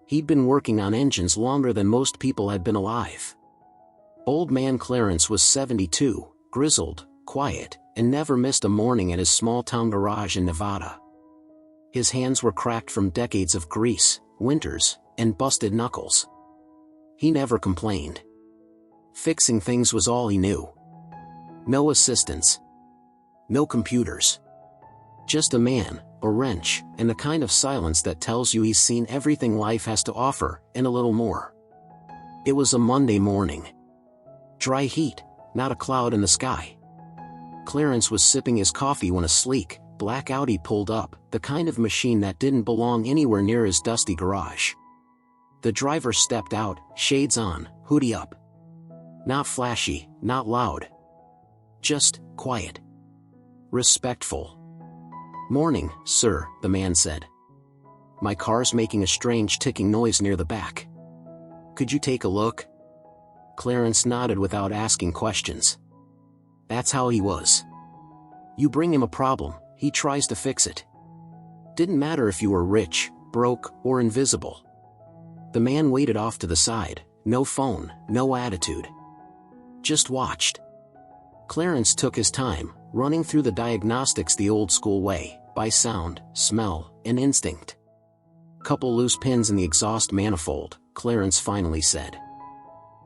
He'd been working on engines longer than most people had been alive. Old man Clarence was 72, grizzled, quiet, and never missed a morning at his small-town garage in Nevada. His hands were cracked from decades of grease, winters, and busted knuckles. He never complained. Fixing things was all he knew. No assistants. No computers. Just a man, a wrench, and the kind of silence that tells you he's seen everything life has to offer, and a little more. It was a Monday morning. Dry heat, not a cloud in the sky. Clarence was sipping his coffee when a sleek, black Audi pulled up, the kind of machine that didn't belong anywhere near his dusty garage. The driver stepped out, shades on, hoodie up. Not flashy, not loud. Just quiet. Respectful. "Morning, sir," the man said. "My car's making a strange ticking noise near the back. Could you take a look?" Clarence nodded without asking questions. That's how he was. You bring him a problem, he tries to fix it. Didn't matter if you were rich, broke, or invisible. The man waited off to the side, no phone, no attitude. Just watched. Clarence took his time, running through the diagnostics the old-school way, by sound, smell, and instinct. "Couple loose pins in the exhaust manifold," Clarence finally said.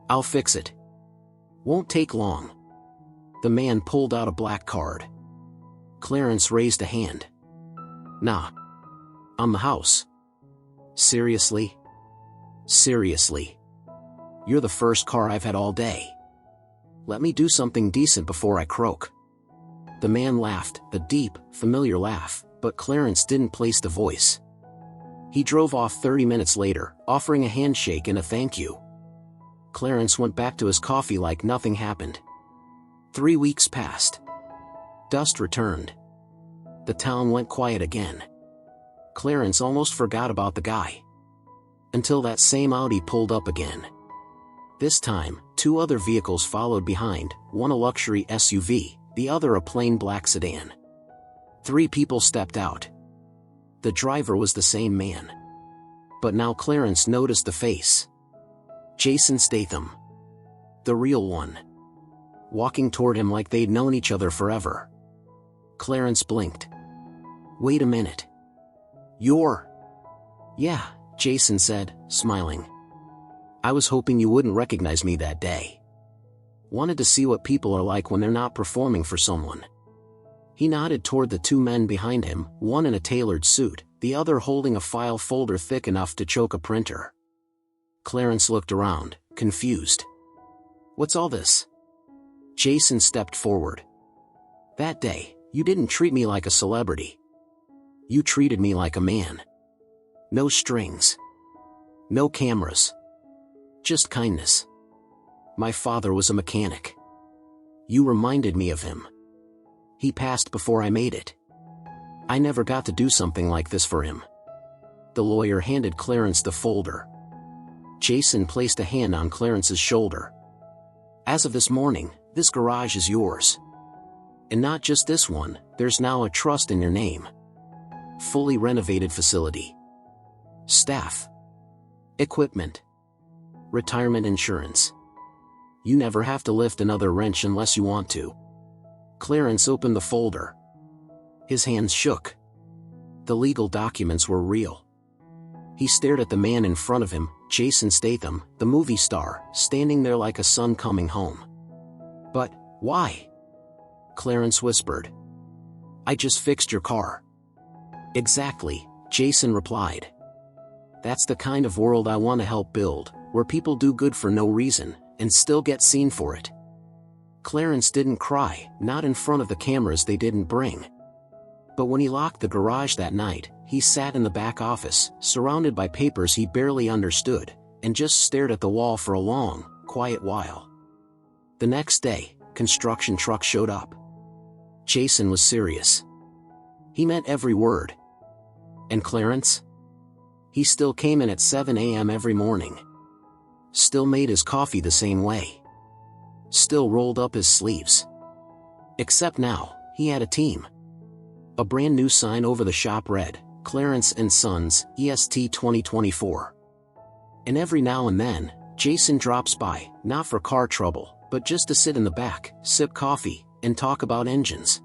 "I'll fix it. Won't take long." The man pulled out a black card. Clarence raised a hand. "Nah. On the house." "Seriously?" "Seriously. You're the first car I've had all day. Let me do something decent before I croak." The man laughed, a deep, familiar laugh, but Clarence didn't place the voice. He drove off 30 minutes later, offering a handshake and a thank you. Clarence went back to his coffee like nothing happened. 3 weeks passed. Dust returned. The town went quiet again. Clarence almost forgot about the guy. Until that same Audi pulled up again. This time, 2 other vehicles followed behind, one a luxury SUV, the other a plain black sedan. 3 people stepped out. The driver was the same man. But now Clarence noticed the face. Jason Statham. The real one. Walking toward him like they'd known each other forever. Clarence blinked. "Wait a minute. You're..." "Yeah," Jason said, smiling. "I was hoping you wouldn't recognize me that day. Wanted to see what people are like when they're not performing for someone." He nodded toward the 2 men behind him, one in a tailored suit, the other holding a file folder thick enough to choke a printer. Clarence looked around, confused. "What's all this?" Jason stepped forward. "That day, you didn't treat me like a celebrity. You treated me like a man. No strings. No cameras. Just kindness. My father was a mechanic. You reminded me of him. He passed before I made it. I never got to do something like this for him." The lawyer handed Clarence the folder. Jason placed a hand on Clarence's shoulder. "As of this morning, this garage is yours. And not just this one, there's now a trust in your name. Fully renovated facility. Staff. Equipment. Retirement insurance. You never have to lift another wrench unless you want to." Clarence opened the folder. His hands shook. The legal documents were real. He stared at the man in front of him, Jason Statham, the movie star, standing there like a son coming home. "But, why?" Clarence whispered. "I just fixed your car." "Exactly," Jason replied. "That's the kind of world I want to help build, where people do good for no reason, and still get seen for it." Clarence didn't cry, not in front of the cameras they didn't bring. But when he locked the garage that night, he sat in the back office, surrounded by papers he barely understood, and just stared at the wall for a long, quiet while. The next day, construction truck showed up. Jason was serious. He meant every word. And Clarence? He still came in at 7 a.m. every morning. Still made his coffee the same way. Still rolled up his sleeves. Except now, he had a team. A brand new sign over the shop read, "Clarence & Sons, EST 2024. And every now and then, Jason drops by, not for car trouble, but just to sit in the back, sip coffee, and talk about engines.